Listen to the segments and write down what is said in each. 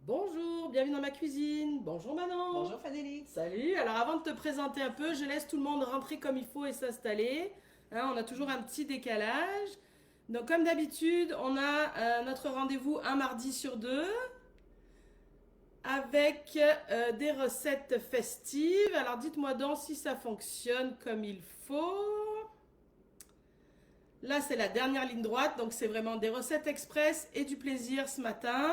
Bonjour, bienvenue dans ma cuisine. Bonjour Manon. Bonjour Fanélie. Salut, alors avant de te présenter un peu, je laisse tout le monde rentrer comme il faut et s'installer. Hein, on a toujours un petit décalage. Donc comme d'habitude, on a notre rendez-vous un mardi sur deux avec des recettes festives. Alors dites-moi donc si ça fonctionne comme il faut. Là, c'est la dernière ligne droite, donc c'est vraiment des recettes express et du plaisir ce matin.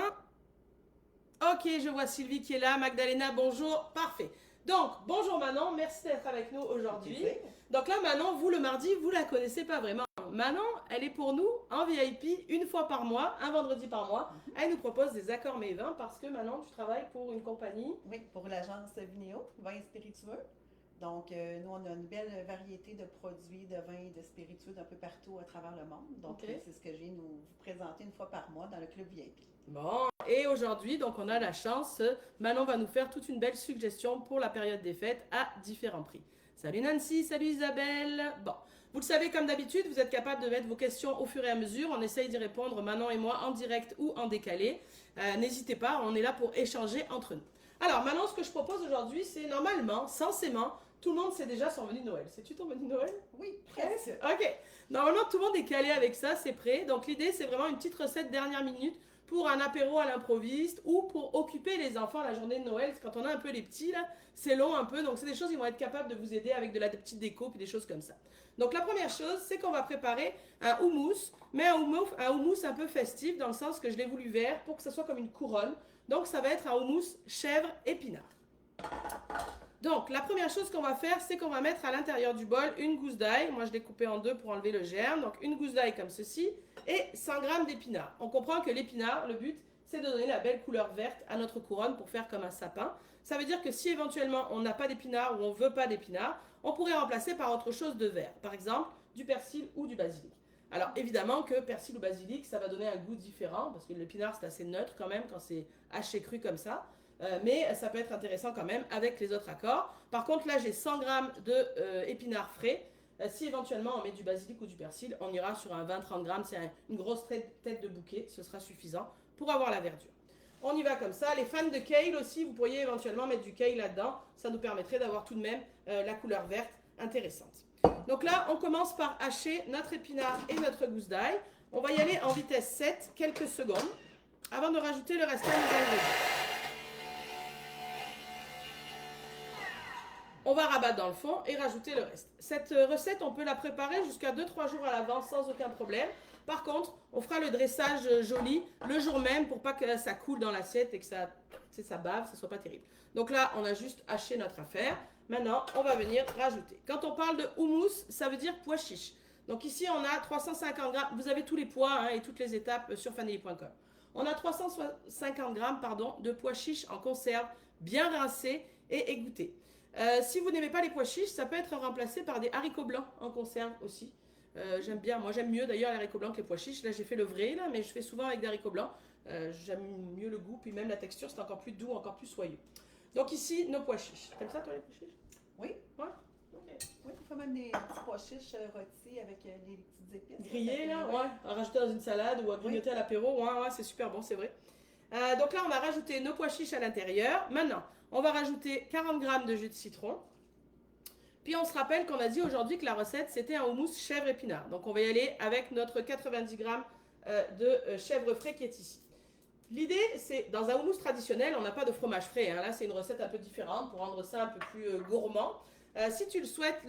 Ok, je vois Sylvie qui est là. Magdalena, bonjour. Parfait. Donc, bonjour Manon, merci d'être avec nous aujourd'hui. Donc là, Manon, vous le mardi, vous la connaissez pas vraiment. Manon, elle est pour nous en VIP une fois par mois, un vendredi par mois. Elle nous propose des accords mets vins parce que Manon, tu travailles pour une compagnie. Oui, pour l'agence Vinéo, vin et spiritueux. Donc, nous, on a une belle variété de produits, de vins et de spiritueux d'un peu partout à travers le monde. Donc, Ok. c'est ce que je viens nous vous présenter une fois par mois dans le club VIP. Bon, et aujourd'hui, donc on a la chance, Manon va nous faire toute une belle suggestion pour la période des fêtes à différents prix. Salut Nancy, salut Isabelle. Bon, vous le savez comme d'habitude, vous êtes capable de mettre vos questions au fur et à mesure. On essaye d'y répondre, Manon et moi, en direct ou en décalé. N'hésitez pas, on est là pour échanger entre nous. Alors Manon, ce que je propose aujourd'hui, c'est normalement, censément, tout le monde sait déjà son menu de Noël. Sais-tu ton menu de Noël? Oui, presque. Ok. Normalement, tout le monde est calé avec ça, c'est prêt. Donc l'idée, c'est vraiment une petite recette dernière minute pour un apéro à l'improviste ou pour occuper les enfants la journée de Noël. Quand on a un peu les petits, là, c'est long un peu. Donc c'est des choses qui vont être capables de vous aider avec de la petite déco et des choses comme ça. Donc la première chose, c'est qu'on va préparer un houmous, mais un houmous un peu festif dans le sens que je l'ai voulu vert pour que ça soit comme une couronne. Donc ça va être un houmous chèvre épinard. Donc, la première chose qu'on va faire, c'est qu'on va mettre à l'intérieur du bol une gousse d'ail. Moi, je l'ai coupée en deux pour enlever le germe. Donc, une gousse d'ail comme ceci et 100 g d'épinards. On comprend que l'épinard, le but, c'est de donner la belle couleur verte à notre couronne pour faire comme un sapin. Ça veut dire que si éventuellement on n'a pas d'épinards ou on ne veut pas d'épinards, on pourrait remplacer par autre chose de vert. Par exemple, du persil ou du basilic. Alors évidemment que persil ou basilic, ça va donner un goût différent parce que l'épinard c'est assez neutre quand même quand c'est haché cru comme ça. Mais ça peut être intéressant quand même avec les autres accords. Par contre, là, j'ai 100 g d'épinards frais. Si éventuellement on met du basilic ou du persil, on ira sur un 20-30 grammes. C'est une grosse tête de bouquet, ce sera suffisant pour avoir la verdure. On y va comme ça. Les fans de kale aussi, vous pourriez éventuellement mettre du kale là-dedans. Ça nous permettrait d'avoir tout de même la couleur verte intéressante. Donc là, on commence par hacher notre épinard et notre gousse d'ail. On va y aller en vitesse 7, quelques secondes, avant de rajouter le restant des ingrédients. On va rabattre dans le fond et rajouter le reste. Cette recette, on peut la préparer jusqu'à 2-3 jours à l'avance sans aucun problème. Par contre, on fera le dressage joli le jour même pour pas que ça coule dans l'assiette et que ça bave, ça soit pas terrible. Donc là, on a juste haché notre affaire. Maintenant, on va venir rajouter. Quand on parle de houmous, ça veut dire pois chiche. Donc ici, on a 350 grammes. Vous avez tous les pois et toutes les étapes sur fanny.com. On a 350 grammes de pois chiches en conserve, bien rincés et égouttés. Si vous n'aimez pas les pois chiches, ça peut être remplacé par des haricots blancs en conserve aussi. J'aime bien, moi j'aime mieux d'ailleurs les haricots blancs que les pois chiches. Là j'ai fait le vrai, là, mais je fais souvent avec des haricots blancs. J'aime mieux le goût, puis même la texture, c'est encore plus doux, encore plus soyeux. Donc ici, nos pois chiches. T'aimes ça toi les pois chiches? Oui. Ouais. Okay. Oui, il faut même des petits pois chiches rôtis avec des petites épices. Grillés là, ouais. À rajouter dans une salade ou à grignoter à l'apéro, ouais, c'est super bon, c'est vrai. Donc là, on a rajouté nos pois chiches à l'intérieur. Maintenant, on va rajouter 40 grammes de jus de citron. Puis on se rappelle qu'on a dit aujourd'hui que la recette, c'était un houmous chèvre épinard. Donc on va y aller avec notre 90 grammes de chèvre frais qui est ici. L'idée, c'est, dans un houmous traditionnel, on n'a pas de fromage frais. Hein. Là, c'est une recette un peu différente pour rendre ça un peu plus gourmand. Si tu le souhaites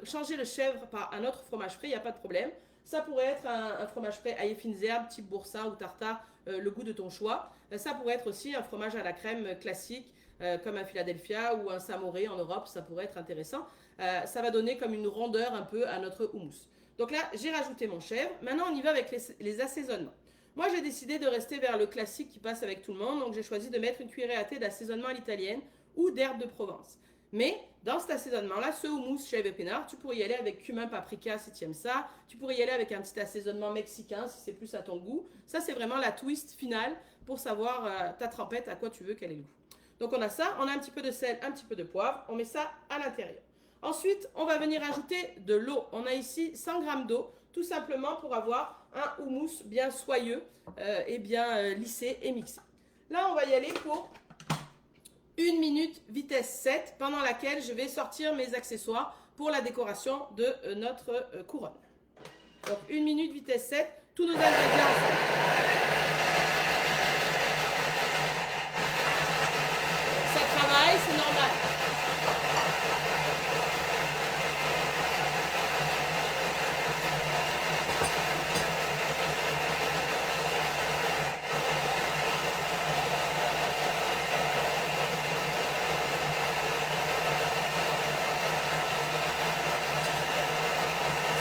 changer le chèvre par un autre fromage frais, il n'y a pas de problème. Ça pourrait être un fromage frais aillé fines herbes, type boursin ou tartare, le goût de ton choix. Ça pourrait être aussi un fromage à la crème classique, comme un Philadelphia ou un Samouré en Europe. Ça pourrait être intéressant. Ça va donner comme une rondeur un peu à notre houmous. Donc là, j'ai rajouté mon chèvre. Maintenant, on y va avec les assaisonnements. Moi, j'ai décidé de rester vers le classique qui passe avec tout le monde. Donc, j'ai choisi de mettre une cuillerée à thé d'assaisonnement à l'italienne ou d'herbe de Provence. Mais dans cet assaisonnement-là, ce houmous chèvre épinard, tu pourrais y aller avec cumin, paprika si tu aimes ça. Tu pourrais y aller avec un petit assaisonnement mexicain si c'est plus à ton goût. Ça, c'est vraiment la twist finale pour savoir ta trempette, à quoi tu veux, quel est le goût. Donc on a ça, on a un petit peu de sel, un petit peu de poivre. On met ça à l'intérieur. Ensuite, on va venir ajouter de l'eau. On a ici 100 g d'eau, tout simplement pour avoir un houmous bien soyeux et bien lissé et mixé. Là, on va y aller pour 1 minute vitesse 7, pendant laquelle je vais sortir mes accessoires pour la décoration de notre couronne. Donc 1 minute vitesse 7, tous nos ingrédients ensemble. Ça travaille, c'est normal.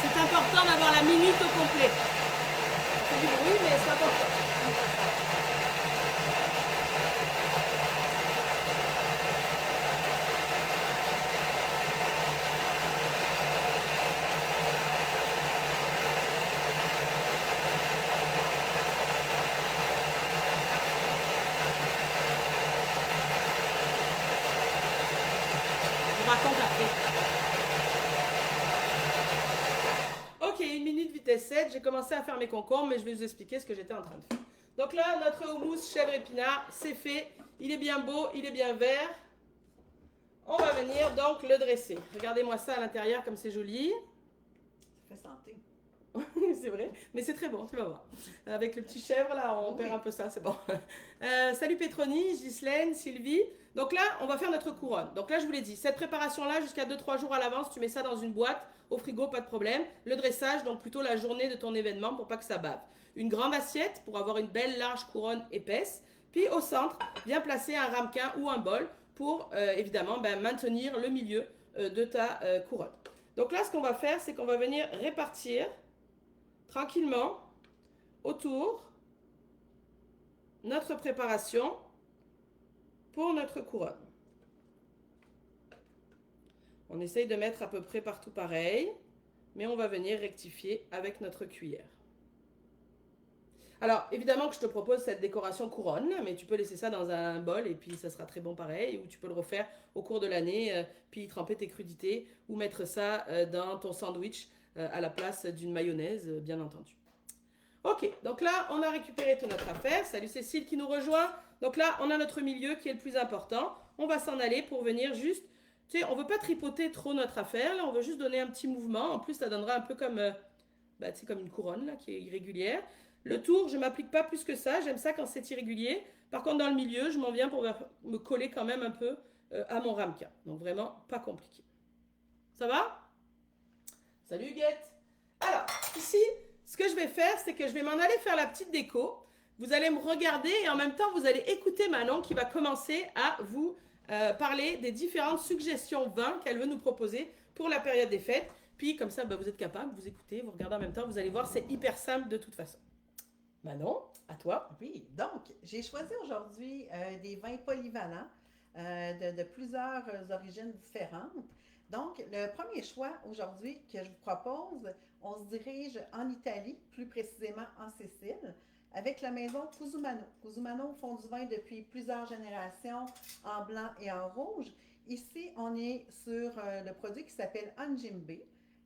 C'est important d'avoir la minute au complet. Ça fait du bruit, mais c'est important. On raconte après. Ok, 1 minute vitesse 7, j'ai commencé à faire mes concombres, mais je vais vous expliquer ce que j'étais en train de faire. Donc là, notre houmous chèvre épinard, c'est fait. Il est bien beau, il est bien vert. On va venir donc le dresser. Regardez-moi ça à l'intérieur comme c'est joli. Ça fait santé. C'est vrai, mais c'est très bon, tu vas voir. Avec le petit chèvre là, on perd un peu ça, c'est bon. Salut Pétronie, Ghislaine, Sylvie. Donc là, on va faire notre couronne. Donc là, je vous l'ai dit, cette préparation-là, jusqu'à 2-3 jours à l'avance, tu mets ça dans une boîte, au frigo, pas de problème. Le dressage, donc plutôt la journée de ton événement pour pas que ça bave. Une grande assiette pour avoir une belle large couronne épaisse. Puis au centre, bien placer un ramequin ou un bol pour évidemment maintenir le milieu de ta couronne. Donc là, ce qu'on va faire, c'est qu'on va venir répartir tranquillement autour notre préparation pour notre couronne. On essaye de mettre à peu près partout pareil, mais on va venir rectifier avec notre cuillère. Alors, évidemment que je te propose cette décoration couronne, mais tu peux laisser ça dans un bol et puis ça sera très bon pareil, ou tu peux le refaire au cours de l'année, puis tremper tes crudités, ou mettre ça dans ton sandwich à la place d'une mayonnaise, bien entendu. Ok, donc là, on a récupéré toute notre affaire. Salut Cécile qui nous rejoint. Donc là, on a notre milieu qui est le plus important. On va s'en aller pour venir juste... Tu sais, on ne veut pas tripoter trop notre affaire. Là, on veut juste donner un petit mouvement. En plus, ça donnera un peu comme, comme une couronne là, qui est irrégulière. Le tour, je ne m'applique pas plus que ça. J'aime ça quand c'est irrégulier. Par contre, dans le milieu, je m'en viens pour me coller quand même un peu à mon ramequin. Donc vraiment, pas compliqué. Ça va? Salut Huguette. Alors, ici... Ce que je vais faire, c'est que je vais m'en aller faire la petite déco. Vous allez me regarder et en même temps, vous allez écouter Manon qui va commencer à vous parler des différentes suggestions vins qu'elle veut nous proposer pour la période des fêtes. Puis comme ça, vous êtes capable, vous écoutez, vous regardez en même temps, vous allez voir, c'est hyper simple de toute façon. Manon, à toi. Oui, donc, j'ai choisi aujourd'hui des vins polyvalents de plusieurs origines différentes. Donc, le premier choix aujourd'hui que je vous propose, on se dirige en Italie, plus précisément en Sicile, avec la maison Cusumano. Cusumano font du vin depuis plusieurs générations, en blanc et en rouge. Ici, on est sur le produit qui s'appelle Anjimbe.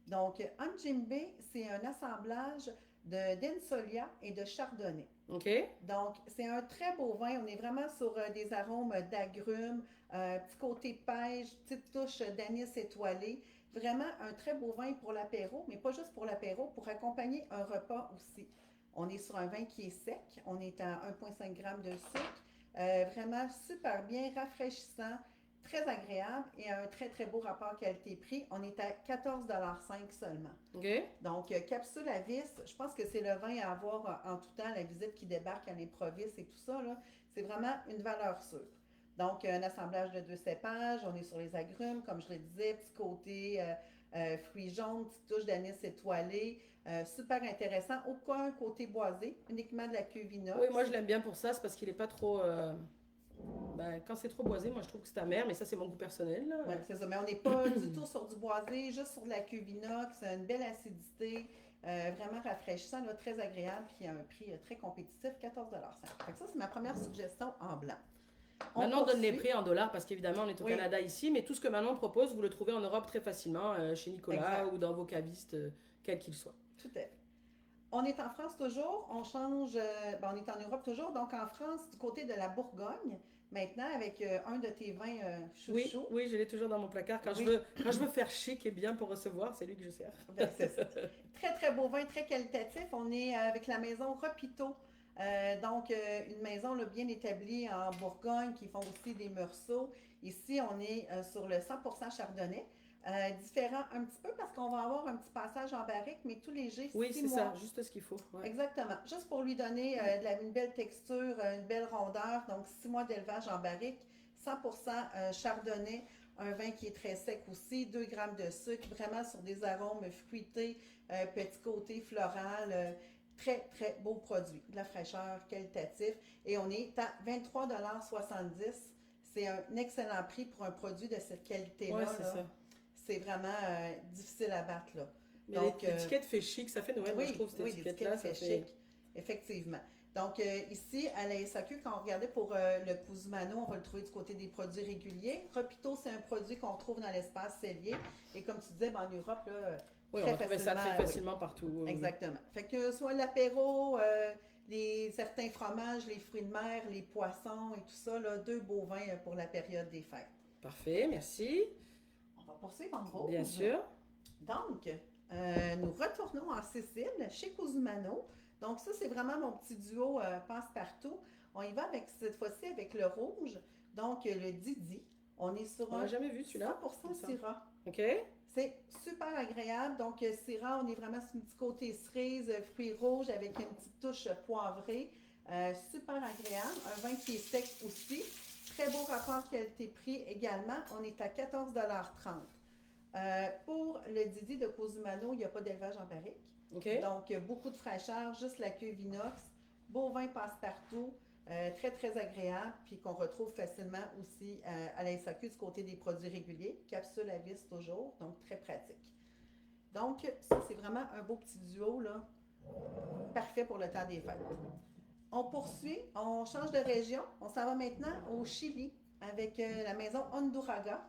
Donc, Anjimbe, c'est un assemblage d'Insolia et de Chardonnay. OK. Donc, c'est un très beau vin. On est vraiment sur des arômes d'agrumes, petit côté pêche, petite touche d'anis étoilé. Vraiment un très beau vin pour l'apéro, mais pas juste pour l'apéro, pour accompagner un repas aussi. On est sur un vin qui est sec. On est à 1,5 g de sucre. Vraiment super bien, rafraîchissant, très agréable et un très, très beau rapport qualité-prix. On est à 14,5 $ seulement. OK. Donc, capsule à vis, je pense que c'est le vin à avoir en tout temps, la visite qui débarque à l'improviste et tout ça, là, c'est vraiment une valeur sûre. Donc, un assemblage de 2 cépages, on est sur les agrumes, comme je le disais, petit côté fruits jaunes, petite touche d'anis étoilé, super intéressant. Aucun côté boisé, uniquement de la cuve inox. Oui, moi je l'aime bien pour ça, c'est parce qu'il n'est pas trop... quand c'est trop boisé, moi je trouve que c'est amer, mais ça c'est mon goût personnel. Oui, c'est ça. Mais on n'est pas du tout sur du boisé, juste sur de la cuve inox, une belle acidité, vraiment rafraîchissant, là, très agréable, puis à un prix très compétitif, 14,5 $. Ça, c'est ma première suggestion en blanc. Manon donne les prix en dollars parce qu'évidemment on est au Canada ici, mais tout ce que Manon propose, vous le trouvez en Europe très facilement chez Nicolas ou dans vos cavistes, quels qu'ils soient. Tout à fait. On est en France toujours, on change, on est en Europe toujours, donc en France, du côté de la Bourgogne, maintenant avec un de tes vins Oui, chouchou. oui, je l'ai toujours dans mon placard. Oui, Quand je veux faire chic et bien pour recevoir, c'est lui que je sers. ben, c'est ça. Très, très beau vin, très qualitatif. On est avec la maison Repito. Donc, une maison là, bien établie en Bourgogne qui font aussi des meursault. Ici, on est sur le 100% chardonnay. Différent un petit peu parce qu'on va avoir un petit passage en barrique, mais tout léger, Oui, 6 c'est ça, mois. juste ce qu'il faut. Ouais. Exactement. Juste pour lui donner une belle texture, une belle rondeur. Donc, 6 mois d'élevage en barrique, 100% chardonnay, un vin qui est très sec aussi, 2 grammes de sucre, vraiment sur des arômes fruités, petit côté floral. Très, très beau produit. De la fraîcheur, qualitatif. Et on est à 23,70 $. C'est un excellent prix pour un produit de cette Ouais, qualité-là. c'est Là. ça. C'est vraiment difficile à battre. Là. Mais Donc, l'étiquette fait chic, ça fait Noël, moi je oui, trouve, cette oui, étiquette-là. l'étiquette Ça fait fait. chic, effectivement. Donc, ici, à la SAQ, quand on regardait pour le Cusumano, on va le trouver du côté des produits réguliers. Repito, c'est un produit qu'on trouve dans l'espace cellier. Et comme tu disais, en Europe, là, Oui, on très va trouver ça très facilement, oui, facilement partout. Oui, oui. exactement. Fait que soit l'apéro, certains fromages, les fruits de mer, les poissons et tout ça, là, 2 beaux vins pour la période des fêtes. Parfait, merci. On va poursuivre en Bien rose. sûr. Donc, nous retournons en Sicile, chez Cusumano. Donc, ça, c'est vraiment mon petit duo passe-partout. On y va avec cette fois-ci avec le rouge, donc le Didi. On est sur On un l'a jamais vu celui-là. 100% Il me semble. Syrah. OK. C'est super agréable. Donc, Syrah, on est vraiment sur un petit côté cerise, fruits rouges avec une petite touche poivrée. Super agréable. Un vin qui est sec aussi. Très beau rapport qualité-prix également. On est à 14,30 $. Pour le Didi de Cosumano, il n'y a pas d'élevage en barrique. OK. Donc, beaucoup de fraîcheur, juste la cuve inox. Beau vin passe-partout, très, très agréable, puis qu'on retrouve facilement aussi à la SAQ du côté des produits réguliers. Capsule à vis toujours, donc très pratique. Donc, ça, c'est vraiment un beau petit duo, là, parfait pour le temps des fêtes. On poursuit, on change de région. On s'en va maintenant au Chili avec la maison Honduraga.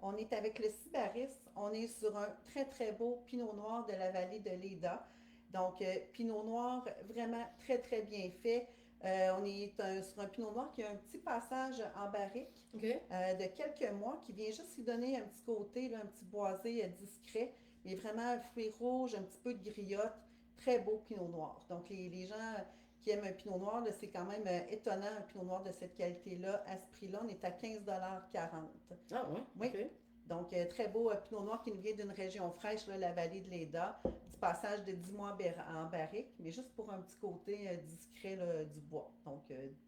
On est avec le Sybaris. On est sur un très, très beau pinot noir de la vallée de Leda. Donc, pinot noir vraiment très, très bien fait. On est sur un pinot noir qui a un petit passage en barrique OK. de quelques mois qui vient juste lui donner un petit côté, là, un petit boisé discret, mais vraiment fruits rouges, un petit peu de griotte. Très beau pinot noir. Donc, les gens qui aiment un pinot noir, là, c'est quand même étonnant, un pinot noir de cette qualité-là. À ce prix-là, on est à 15,40 $. Ah ouais. Oui. OK. Donc, très beau pinot noir qui nous vient d'une région fraîche, là, la vallée de Leda. Du passage de 10 mois en barrique, mais juste pour un petit côté discret là, du bois. Donc,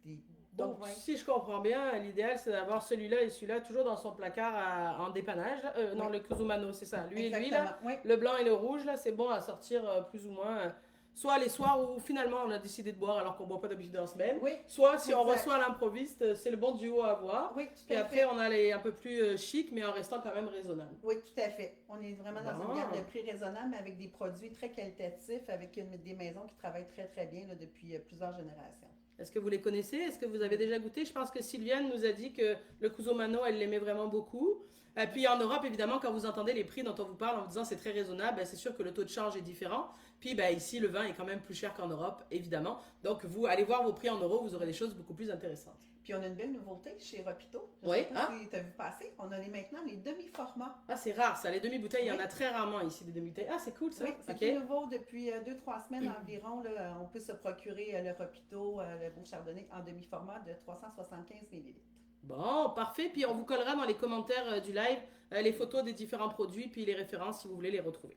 des beaux Donc, vins. si je comprends bien, l'idéal c'est d'avoir celui-là et celui-là toujours dans son placard en dépannage. Non, Oui. le Cusumano, c'est ça. Lui et lui, Exactement. là, Oui, le blanc et le rouge, là, c'est bon à sortir plus ou moins. Soit les soirs où finalement on a décidé de boire alors qu'on ne boit pas d'habitude en semaine. oui, Soit si on exact. reçoit à l'improviste, c'est le bon duo à avoir. Oui, tout Puis à après, fait. on a les un peu plus chic, mais en restant quand même raisonnable. Oui, tout à fait. On est vraiment dans Bon. une gamme de prix raisonnable, mais avec des produits très qualitatifs, avec des maisons qui travaillent très, très bien là, depuis plusieurs générations. Est-ce que vous les connaissez? Est-ce que vous avez déjà goûté? Je pense que Sylviane nous a dit que le Cusumano, elle l'aimait vraiment beaucoup. Et puis en Europe, évidemment, quand vous entendez les prix dont on vous parle en vous disant c'est très raisonnable, ben, c'est sûr que le taux de change est différent. Puis ben, ici, le vin est quand même plus cher qu'en Europe, évidemment. Donc vous allez voir vos prix en euros, vous aurez des choses beaucoup plus intéressantes. Puis on a une belle nouveauté chez Repito. Je Oui, sais pas si tu as vu passer. On a maintenant les demi-formats. Ah, c'est rare ça, les demi-bouteilles, il y en Oui. a très rarement ici des demi-bouteilles. Ah, c'est cool ça. Oui, c'est Ok. tout nouveau depuis 2-3 semaines environ. Là, on peut se procurer le Repito, le beau chardonnay en demi-format de 375 ml. Bon, parfait. Puis on vous collera dans les commentaires du live les photos des différents produits, puis les références si vous voulez les retrouver.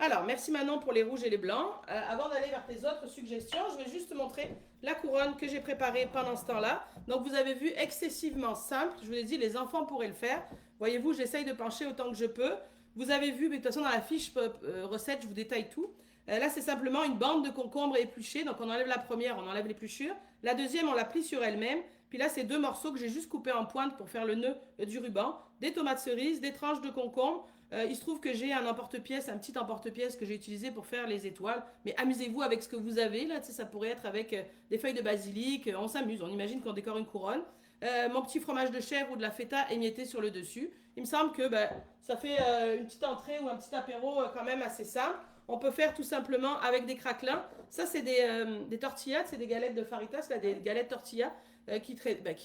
Alors, merci Manon pour les rouges et les blancs. Avant d'aller vers tes autres suggestions, je vais juste te montrer la couronne que j'ai préparée pendant ce temps-là. Donc, vous avez vu, excessivement simple. Je vous l'ai dit, les enfants pourraient le faire. Voyez-vous, j'essaye de pencher autant que je peux. Vous avez vu, mais de toute façon, dans la fiche recette, je vous détaille tout. Là, c'est simplement une bande de concombre épluchée. Donc, on enlève la première, on enlève l'épluchure. La deuxième, on la plie sur elle-même. Puis là, c'est 2 morceaux que j'ai juste coupés en pointe pour faire le nœud du ruban. Des tomates cerises, des tranches de concombre. Il se trouve que j'ai un emporte-pièce, un petit emporte-pièce que j'ai utilisé pour faire les étoiles. Mais amusez-vous avec ce que vous avez. Là, ça pourrait être avec des feuilles de basilic. On s'amuse, on imagine qu'on décore une couronne. Mon petit fromage de chèvre ou de la feta émietté sur le dessus. Il me semble que ça fait une petite entrée ou un petit apéro quand même assez simple. On peut faire tout simplement avec des craquelins. Ça, c'est des tortillas, c'est des galettes de faritas, là, des galettes tortillas qui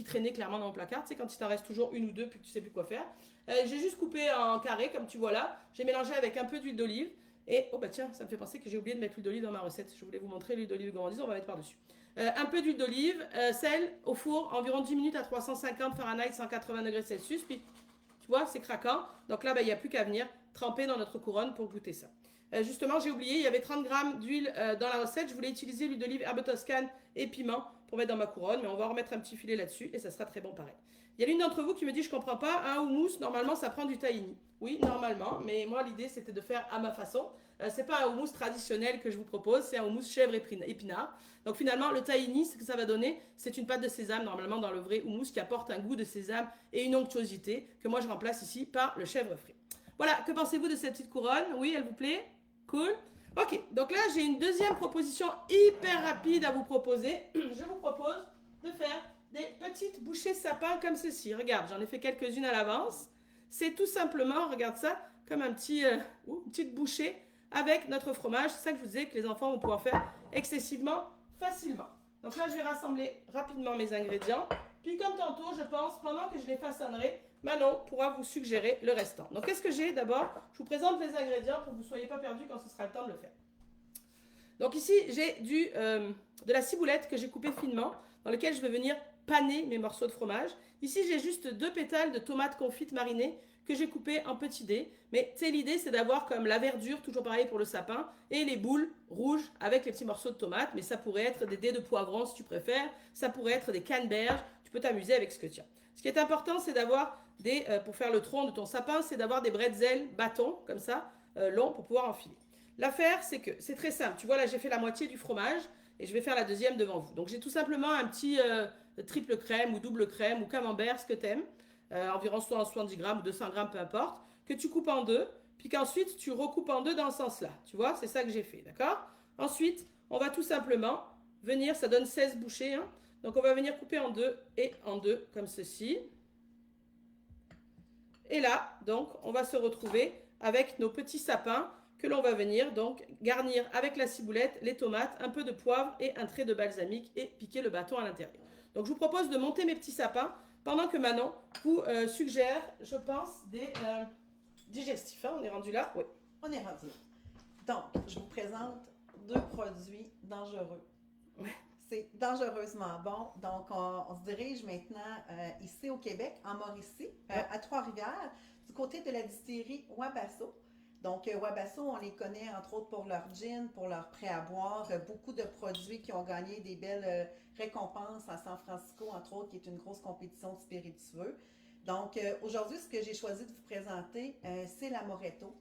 traînaient clairement dans le placard. Tu sais, quand il t'en reste toujours une ou deux, puis que tu sais plus quoi faire. J'ai juste coupé en carré, comme tu vois là. J'ai mélangé avec un peu d'huile d'olive. Et, oh bah tiens, ça me fait penser que j'ai oublié de mettre l'huile d'olive dans ma recette. Je voulais vous montrer l'huile d'olive gourmandise, on va mettre par-dessus. Un peu d'huile d'olive, sel au four, environ 10 minutes à 350 Fahrenheit, 180 degrés Celsius. Puis, tu vois, c'est craquant. Donc là, il n'y a plus qu'à venir tremper dans notre couronne pour goûter ça. Justement, j'ai oublié, il y avait 30 grammes d'huile dans la recette. Je voulais utiliser l'huile d'olive, herbe toscane et piment pour mettre dans ma couronne. Mais on va remettre un petit filet là-dessus et ça sera très bon pareil. Il y a l'une d'entre vous qui me dit, je comprends pas, un houmous, normalement, ça prend du tahini. Oui, normalement, mais moi, l'idée, c'était de faire à ma façon. C'est pas un houmous traditionnel que je vous propose, c'est un houmous chèvre épinard. Donc finalement, le tahini, ce que ça va donner, c'est une pâte de sésame, normalement dans le vrai houmous, qui apporte un goût de sésame et une onctuosité, que moi je remplace ici par le chèvre frit. Voilà, que pensez-vous de cette petite couronne? Oui, elle vous plaît? Cool. Ok, donc là, j'ai une deuxième proposition hyper rapide à vous proposer. Je vous propose de faire des petites bouchées sapin comme ceci. Regarde, j'en ai fait quelques-unes à l'avance. C'est tout simplement, regarde ça, comme une petite bouchée avec notre fromage. C'est ça que je vous disais que les enfants vont pouvoir faire excessivement facilement. Donc là, je vais rassembler rapidement mes ingrédients. Puis comme tantôt, je pense, pendant que je les façonnerai, Manon pourra vous suggérer le restant. Donc qu'est-ce que j'ai d'abord? Je vous présente les ingrédients pour que vous ne soyez pas perdus quand ce sera le temps de le faire. Donc ici, j'ai de la ciboulette que j'ai coupée finement, dans lequel je vais venir paner mes morceaux de fromage. Ici, j'ai juste 2 pétales de tomates confites marinées que j'ai coupées en petits dés. Mais tu sais, l'idée, c'est d'avoir comme la verdure, toujours pareil pour le sapin, et les boules rouges avec les petits morceaux de tomates. Mais ça pourrait être des dés de poivron si tu préfères. Ça pourrait être des canneberges. Tu peux t'amuser avec ce que tu as. Ce qui est important, c'est d'avoir pour faire le tronc de ton sapin, c'est d'avoir des bretzels bâtons, comme ça, longs, pour pouvoir enfiler. L'affaire, c'est que c'est très simple. Tu vois, là, j'ai fait la moitié du fromage et je vais faire la deuxième devant vous. Donc, j'ai tout simplement un petit triple crème ou double crème ou camembert, ce que tu aimes, environ 170 grammes ou 200 grammes, peu importe, que tu coupes en deux, puis qu'ensuite, tu recoupes en deux dans ce sens-là. Tu vois, c'est ça que j'ai fait, d'accord? Ensuite, on va tout simplement venir, ça donne 16 bouchées, hein, donc on va venir couper en deux et en deux, comme ceci. Et là, donc, on va se retrouver avec nos petits sapins que l'on va venir donc garnir avec la ciboulette, les tomates, un peu de poivre et un trait de balsamique et piquer le bâton à l'intérieur. Donc je vous propose de monter mes petits sapins pendant que Manon vous suggère, je pense, des digestifs. Hein, on est rendu là? Oui. On est rendu là. Donc, je vous présente 2 produits dangereux. Ouais. C'est dangereusement bon. Donc, on se dirige maintenant ici au Québec, en Mauricie, à Trois-Rivières, du côté de la distillerie Wabasso. Donc, Wabasso, on les connaît entre autres pour leur gin, pour leur prêt à boire, beaucoup de produits qui ont gagné des belles récompenses à San Francisco, entre autres, qui est une grosse compétition de spiritueux. Donc, aujourd'hui, ce que j'ai choisi de vous présenter, c'est l'Amoretto.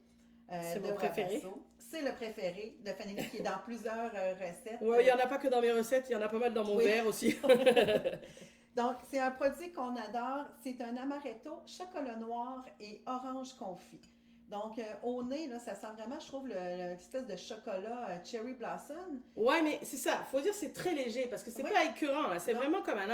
C'est mon préféré. C'est le préféré de Fanny, qui est dans plusieurs recettes. Oui, il n'y en a pas que dans mes recettes, il y en a pas mal dans mon verre aussi. Donc, c'est un produit qu'on adore. C'est un amaretto chocolat noir et orange confit. Donc, au nez, là, ça sent vraiment, je trouve, l'espèce de chocolat cherry blossom. Ouais, mais c'est ça. Faut dire c'est très léger parce que c'est pas écœurant. C'est vraiment comme un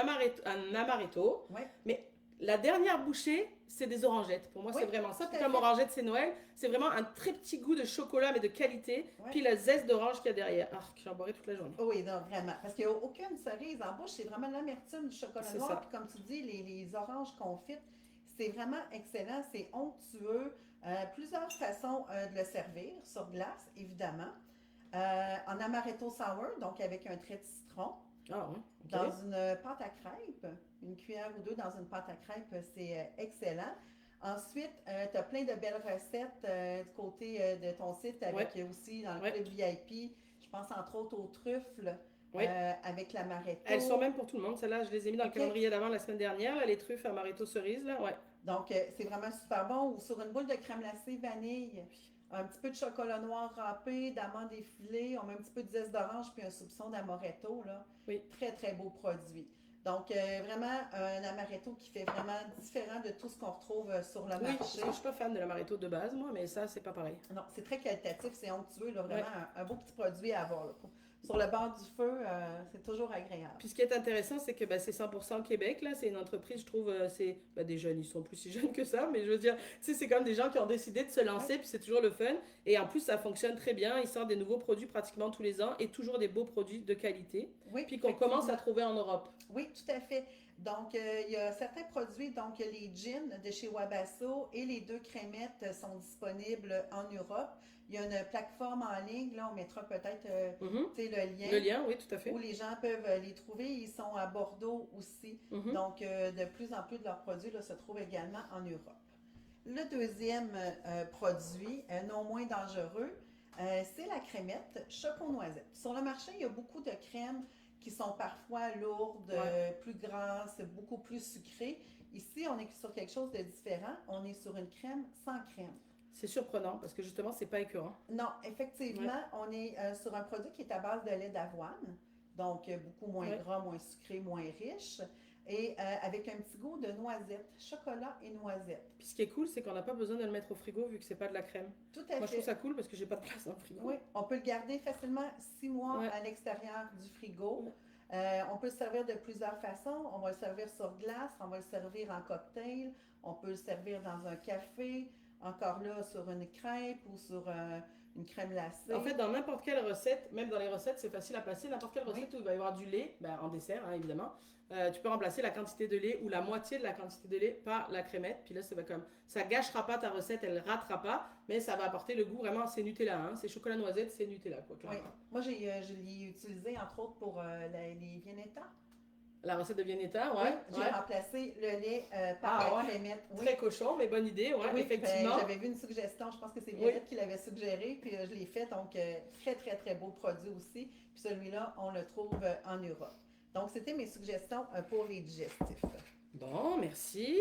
amaretto. Ouais. Mais la dernière bouchée, c'est des orangettes. Pour moi, c'est vraiment ça. Puis comme orangette, c'est Noël. C'est vraiment un très petit goût de chocolat, mais de qualité. Puis la zeste d'orange qu'il y a derrière. Ah, j'en boirai toute la journée. Oui, non, vraiment. Parce qu'il n'y a aucune cerise en bouche. C'est vraiment l'amertume du chocolat noir. Puis comme tu dis, les oranges confites, c'est vraiment excellent. C'est onctueux. Plusieurs façons de le servir, sur glace, évidemment. En amaretto sour, donc avec un trait de citron. Ah, ouais. Dans une pâte à crêpes, une cuillère ou deux dans une pâte à crêpes, c'est excellent. Ensuite, tu as plein de belles recettes du côté de ton site, avec aussi dans le club VIP, je pense entre autres aux truffes, avec l'amaretto. Elles sont même pour tout le monde, celles-là, je les ai mis dans le calendrier d'avant la semaine dernière, là, les truffes amaretto cerise, là, ouais. Donc, c'est vraiment super bon. Ou sur une boule de crème glacée vanille, un petit peu de chocolat noir râpé, d'amandes effilées, on met un petit peu de zeste d'orange puis un soupçon d'amaretto, là. Oui. Très, très beau produit. Donc, vraiment, un amaretto qui fait vraiment différent de tout ce qu'on retrouve sur le marché. Oui, je ne suis pas fan de l'amaretto de base, moi, mais ça, c'est pas pareil. Non, c'est très qualitatif, c'est onctueux, là, vraiment un beau petit produit à avoir. Là, sur le bord du feu, c'est toujours agréable. Puis ce qui est intéressant, c'est que c'est 100% Québec, là. C'est une entreprise, je trouve, c'est des jeunes, ils sont plus si jeunes que ça, mais je veux dire, tu sais, c'est comme des gens qui ont décidé de se lancer, Ouais. puis c'est toujours le fun. Et en plus, ça fonctionne très bien. Ils sortent des nouveaux produits pratiquement tous les ans et toujours des beaux produits de qualité, Oui, puis qu'on commence à effectivement. trouver en Europe. Oui, tout à fait. Donc, il y a certains produits, donc les gins de chez Wabasso et les deux crémettes sont disponibles en Europe. Il y a une plateforme en ligne, là, on mettra peut-être Mhm. tu sais, le Le lien lien, oui, tout à où fait. les gens peuvent les trouver. Ils sont à Bordeaux aussi. Mhm. Donc, de plus en plus de leurs produits là, se trouvent également en Europe. Le deuxième produit, non moins dangereux, c'est la crémette choco-noisette. Sur le marché, il y a beaucoup de crèmes qui sont parfois lourdes, Ouais. plus grasses, beaucoup plus sucrées. Ici, on est sur quelque chose de différent. On est sur une crème sans crème. C'est surprenant parce que justement, c'est pas écœurant. Non, Ouais, effectivement, on est sur un produit qui est à base de lait d'avoine, donc beaucoup moins ouais. gras, moins sucré, moins riche, et avec un petit goût de noisette, chocolat et noisette. Puis ce qui est cool, c'est qu'on n'a pas besoin de le mettre au frigo vu que c'est pas de la crème. Tout à Moi, je trouve fait. ça cool parce que j'ai pas de place dans le frigo. Oui, on peut le garder facilement 6 mois Ouais, à l'extérieur du frigo. ouais. On peut le servir de plusieurs façons. On va le servir sur glace, on va le servir en cocktail, on peut le servir dans un café, encore là sur une crêpe ou sur une crème En fait, glacée. dans n'importe quelle recette, même dans les recettes, c'est facile à placer. N'importe quelle Oui, recette où il va y avoir du lait, en dessert, hein, évidemment, tu peux remplacer la quantité de lait ou la moitié de la quantité de lait par la crémette. Puis là, ça va comme ça gâchera pas ta recette, elle ratera pas, mais ça va apporter le goût vraiment. C'est Nutella, hein, c'est chocolat noisette, c'est Nutella, quoi, oui. clairement. Moi, je l'ai utilisé entre autres pour les Viennetta. La recette de Viennetta, Oui, ouais, j'ai ouais. remplacé le lait par Ah la ouais, crémette. Oui, très cochon, mais bonne idée, ouais, oui, ben, effectivement. j'avais vu une suggestion, je pense que c'est Oui. Violette qui l'avait suggéré, puis je l'ai fait, donc très, très, très beau produit aussi. Puis celui-là, on le trouve en Europe. Donc, c'était mes suggestions pour les digestifs. Bon, merci.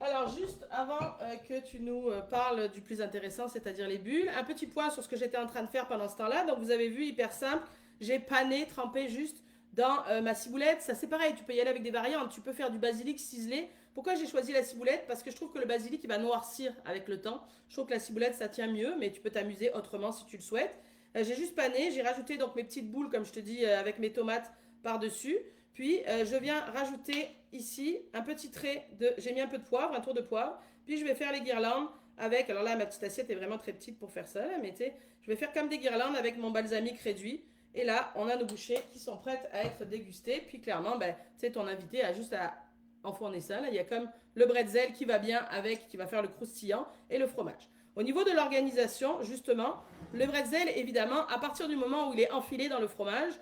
Alors, juste avant que tu nous parles du plus intéressant, c'est-à-dire les bulles, un petit point sur ce que j'étais en train de faire pendant ce temps-là. Donc, vous avez vu, hyper simple, j'ai pané, trempé juste dans ma ciboulette. Ça, c'est pareil, tu peux y aller avec des variantes. Tu peux faire du basilic ciselé. Pourquoi j'ai choisi la ciboulette? Parce que je trouve que le basilic, il va noircir avec le temps. Je trouve que la ciboulette, ça tient mieux, mais tu peux t'amuser autrement si tu le souhaites. J'ai juste pané, j'ai rajouté donc mes petites boules, comme je te dis, avec mes tomates par-dessus. Puis je viens rajouter ici un petit trait de... J'ai mis un peu de poivre, un tour de poivre. Puis je vais faire les guirlandes avec... Alors là, ma petite assiette est vraiment très petite pour faire ça, là, mais tu sais, je vais faire comme des guirlandes avec mon balsamique réduit. Et là, on a nos bouchées qui sont prêtes à être dégustées. Puis clairement, tu sais, ton invité a juste à enfourner ça. Là, il y a comme le bretzel qui va bien avec, qui va faire le croustillant et le fromage. Au niveau de l'organisation, justement, le bretzel, évidemment, à partir du moment où il est enfilé dans le fromage,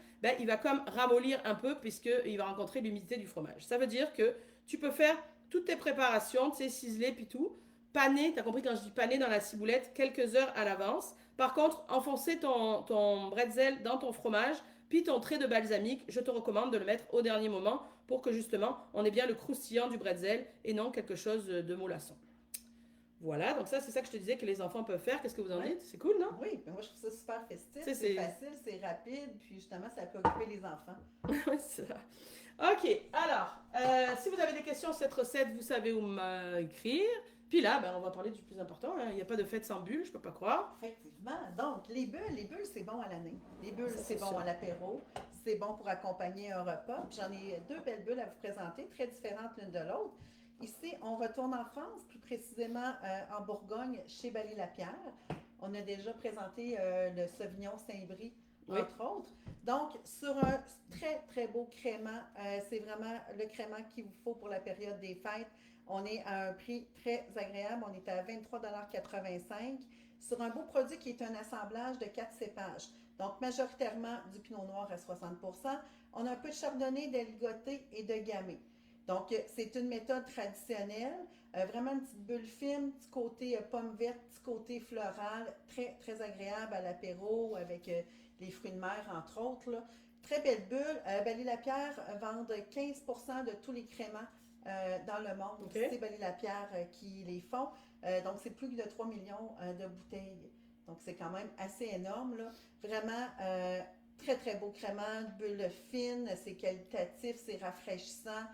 il va comme ramollir un peu puisqu'il va rencontrer l'humidité du fromage. Ça veut dire que tu peux faire toutes tes préparations, tu sais, ciselées puis tout, paner, tu as compris quand je dis paner dans la ciboulette, quelques heures à l'avance. Par contre, enfoncer ton bretzel dans ton fromage, puis ton trait de balsamique, je te recommande de le mettre au dernier moment pour que justement on ait bien le croustillant du bretzel et non quelque chose de mollasson. Voilà, donc ça c'est ça que je te disais que les enfants peuvent faire. Qu'est-ce que vous en Oui, dites? C'est cool, non? oui, mais moi je trouve ça super festif, Tu sais, c'est c'est... facile, c'est rapide, puis justement, ça peut occuper les enfants. Ouais, c'est ça. Ok, alors, si vous avez des questions sur cette recette, vous savez où m'écrire. Puis là, on va parler du plus important, hein. Il n'y a pas de fête sans bulles, je peux pas croire. Effectivement. Donc, les bulles, c'est bon à l'année. Les bulles, Ça, c'est c'est bon sûr. à l'apéro. C'est bon pour accompagner un repas. Puis j'en ai deux belles bulles à vous présenter, très différentes l'une de l'autre. Ici, on retourne en France, plus précisément en Bourgogne, chez Bally-Lapierre. On a déjà présenté le Sauvignon Saint-Brie, Oui. entre autres. Donc, sur un très, très beau crément, c'est vraiment le crément qu'il vous faut pour la période des fêtes. On est à un prix très agréable. On est à 23,85 $ sur un beau produit qui est un assemblage de 4 cépages. Donc, majoritairement du pinot noir à 60%. On a un peu de chardonnay, d'aligoté et de gamay. Donc, c'est une méthode traditionnelle. Vraiment une petite bulle fine, petit côté pomme verte, petit côté floral, très, très agréable à l'apéro avec les fruits de mer, entre autres, là. Très belle bulle. Bally-Lapierre vendent 15% de tous les créments dans le monde. Ok. C'est Bally-Lapierre qui les font. Donc, c'est plus de 3 millions de bouteilles. Donc, c'est quand même assez énorme, là. Vraiment, très, très beau crément, bulle fine, c'est qualitatif, c'est rafraîchissant.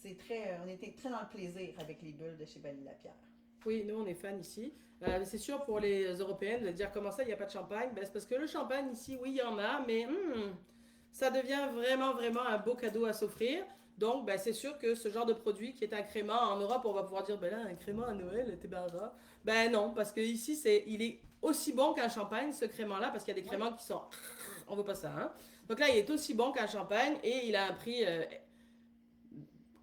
C'est très, on était très dans le plaisir avec les bulles de chez Bally-Lapierre. Oui, nous on est fans ici. C'est sûr pour les Européennes de dire comment ça, il n'y a pas de champagne. Ben, c'est parce que le champagne ici, oui, il y en a, mais ça devient vraiment, vraiment un beau cadeau à s'offrir. Donc, ben, c'est sûr que ce genre de produit qui est un crément en Europe, on va pouvoir dire, ben là, un crément à Noël, t'es barra. Ben non, parce que ici, il est aussi bon qu'un champagne, ce crément-là, parce qu'il y a des créments qui sont, on veut pas ça, hein. Donc là, il est aussi bon qu'un champagne et il a un prix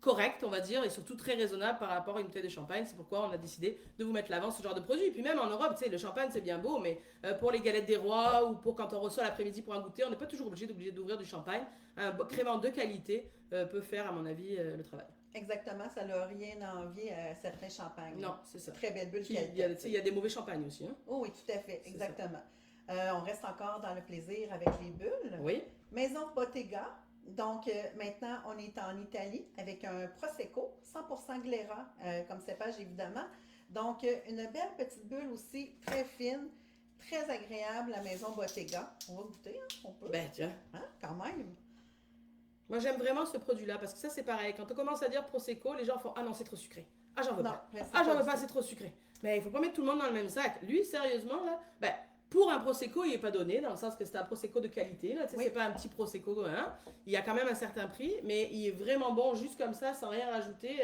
correct, on va dire, et surtout très raisonnable par rapport à une bouteille de champagne. C'est pourquoi on a décidé de vous mettre l'avant ce genre de produit. Et puis même en Europe, tu sais, le champagne c'est bien beau, mais pour les galettes des rois ou pour quand on reçoit l'après-midi pour un goûter, on n'est pas toujours obligé d'ouvrir du champagne. Un crément de qualité peut faire, à mon avis, le travail. Exactement, ça n'a rien à envier à certains champagnes. Non, c'est ça. Très belle bulle Il y a, qualité. il y a des mauvais champagnes aussi. Hein? Oh oui, tout à fait, C'est ça. exactement. On reste encore dans le plaisir avec les bulles. Oui, Maison Bottega. Donc maintenant, on est en Italie avec un Prosecco, 100% Glera comme cépage évidemment. Donc une belle petite bulle aussi, très fine, très agréable, la Maison Bottega. On va goûter, hein? On peut. ben tiens. Hein? Quand même. Moi j'aime vraiment ce produit-là parce que ça c'est pareil. Quand on commence à dire Prosecco, les gens font ah non, c'est trop sucré. Ah, j'en veux Non, pas. mais c'est Ah, j'en pas veux du pas, tout. c'est trop sucré. Mais il faut pas mettre tout le monde dans le même sac. Lui, sérieusement, là, ben, pour un Prosecco, il est pas donné, dans le sens que c'est un Prosecco de qualité, là, tu sais, Oui. c'est pas un petit Prosecco, hein. Il y a quand même un certain prix, mais il est vraiment bon juste comme ça, sans rien rajouter.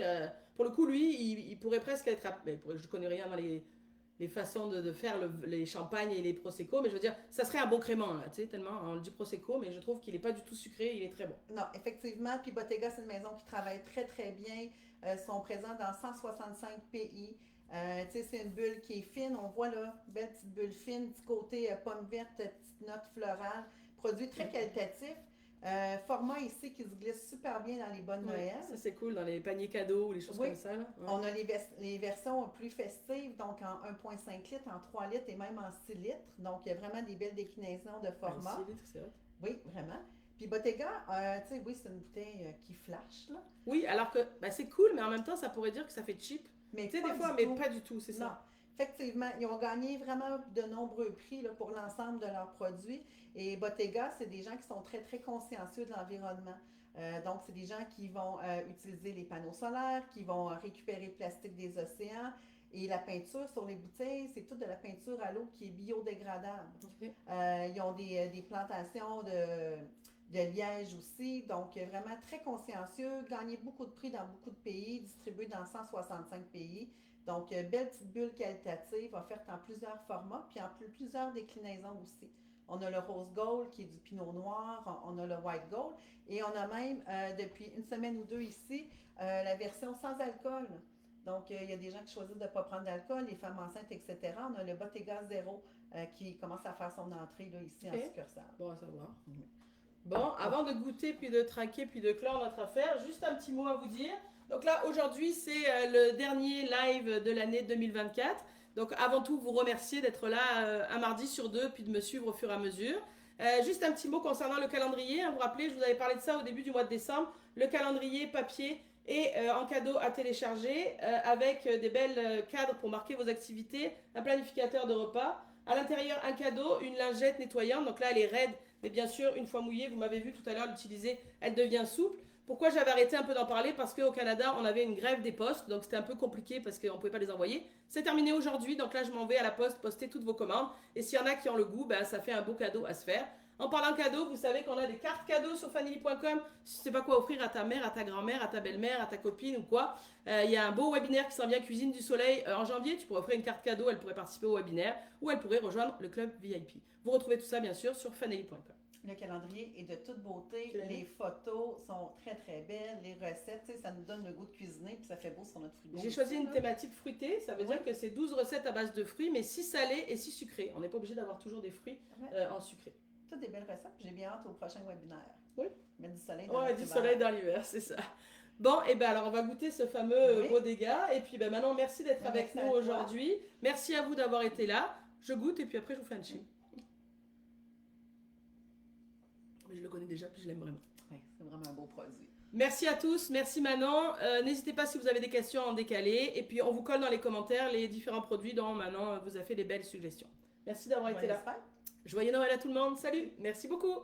Pour le coup, lui, il pourrait presque être. Mais je connais rien dans les façons de faire les champagnes et les Prosecco, mais je veux dire, ça serait un bon crément, là, tu sais, tellement on le dit Prosecco, mais je trouve qu'il est pas du tout sucré, il est très bon. Non, effectivement. Puis Bottega, c'est une maison qui travaille très, très bien. Ils sont présents dans 165 pays. Tu sais, c'est une bulle qui est fine. On voit là, belle petite bulle fine, petit côté pomme verte, petite note florale. Produit très qualitatif. Format ici qui se glisse super bien dans les bonnes Ouais, Noël. ça c'est cool dans les paniers cadeaux ou les choses Oui. comme ça, là. Ouais. On a les versions plus festives, donc en 1,5 litres, en 3 litres et même en 6 litres. Donc, il y a vraiment des belles déclinaisons de format. 6 litres, c'est hot. Oui, vraiment. Puis Bottega, tu sais, oui, c'est une bouteille qui flash, là. Oui, alors que ben, c'est cool, mais en même temps, ça pourrait dire que ça fait cheap. Mais Tu sais, pas des fois, du mais tout. pas du tout, c'est Non. ça. Effectivement, ils ont gagné vraiment de nombreux prix là, pour l'ensemble de leurs produits. Et Bottega, c'est des gens qui sont très, très consciencieux de l'environnement. Donc, c'est des gens qui vont utiliser les panneaux solaires, qui vont récupérer le plastique des océans. Et la peinture sur les bouteilles, c'est toute de la peinture à l'eau qui est biodégradable. Ok. Ils ont des plantations de liège aussi, donc vraiment très consciencieux, gagné beaucoup de prix dans beaucoup de pays, distribué dans 165 pays. Donc, belle petite bulle qualitative, offerte en plusieurs formats, puis en plusieurs déclinaisons aussi. On a le rose gold qui est du pinot noir, on a le white gold, et on a même, depuis une semaine ou deux ici, la version sans alcool. Donc, il y a des gens qui choisissent de ne pas prendre d'alcool, les femmes enceintes, etc. On a le Bottega Zéro qui commence à faire son entrée là, ici en Ok. succursale. Bon à savoir. Mhm. Bon, avant de goûter, puis de traquer, puis de clore notre affaire, juste un petit mot à vous dire. Donc là, aujourd'hui, c'est le dernier live de l'année 2024. Donc avant tout, vous remercier d'être là un mardi sur deux, puis de me suivre au fur et à mesure. Juste un petit mot concernant le calendrier. Hein, vous vous rappelez, je vous avais parlé de ça au début du mois de décembre. Le calendrier papier et en cadeau à télécharger avec des belles cadres pour marquer vos activités, un planificateur de repas. À l'intérieur, un cadeau, une lingette nettoyante. Donc là, elle est raide, mais bien sûr, une fois mouillée, vous m'avez vu tout à l'heure l'utiliser, elle devient souple. Pourquoi j'avais arrêté un peu d'en parler? Parce qu'au Canada, on avait une grève des postes, donc c'était un peu compliqué parce qu'on ne pouvait pas les envoyer. C'est terminé aujourd'hui, donc là, je m'en vais à la poste poster toutes vos commandes. Et s'il y en a qui ont le goût, ben, ça fait un beau cadeau à se faire. En parlant cadeau, vous savez qu'on a des cartes cadeaux sur fanily.com. Si tu ne sais pas quoi offrir à ta mère, à ta grand-mère, à ta belle-mère, à ta copine ou quoi, il y a un beau webinaire qui s'en vient Cuisine du Soleil en janvier. Tu pourrais offrir une carte cadeau, elle pourrait participer au webinaire ou elle pourrait rejoindre le club VIP. Vous retrouvez tout ça bien sûr sur fanily.com. Le calendrier est de toute beauté, Ok. les photos sont très très belles, les recettes, tu sais, ça nous donne le goût de cuisiner, puis ça fait beau sur notre frigo. J'ai choisi une là. thématique fruitée, ça veut dire que c'est 12 recettes à base de fruits, mais 6 salés et 6 sucrés. On n'est pas obligé d'avoir toujours des fruits Ouais. en sucré. Toutes des belles recettes, puis j'ai bien hâte au prochain webinaire. Oui. Mettre du soleil dans Ouais, notre du hiver. soleil dans l'hiver, c'est ça. Bon, et ben alors on va goûter ce fameux Oui. Bodega. Et puis ben maintenant, merci d'être Ben, avec merci nous à toi. aujourd'hui. Merci à vous d'avoir été là. Je goûte et puis après je vous fais un chim. Mais je le connais déjà, puis je l'aime vraiment. Ouais, c'est vraiment un beau produit. Merci à tous, merci Manon. N'hésitez pas si vous avez des questions en décalé. Et puis on vous colle dans les commentaires les différents produits dont Manon vous a fait des belles suggestions. Merci d'avoir été Joyeuses là. fêtes. Joyeux Noël à tout le monde. Salut, merci beaucoup.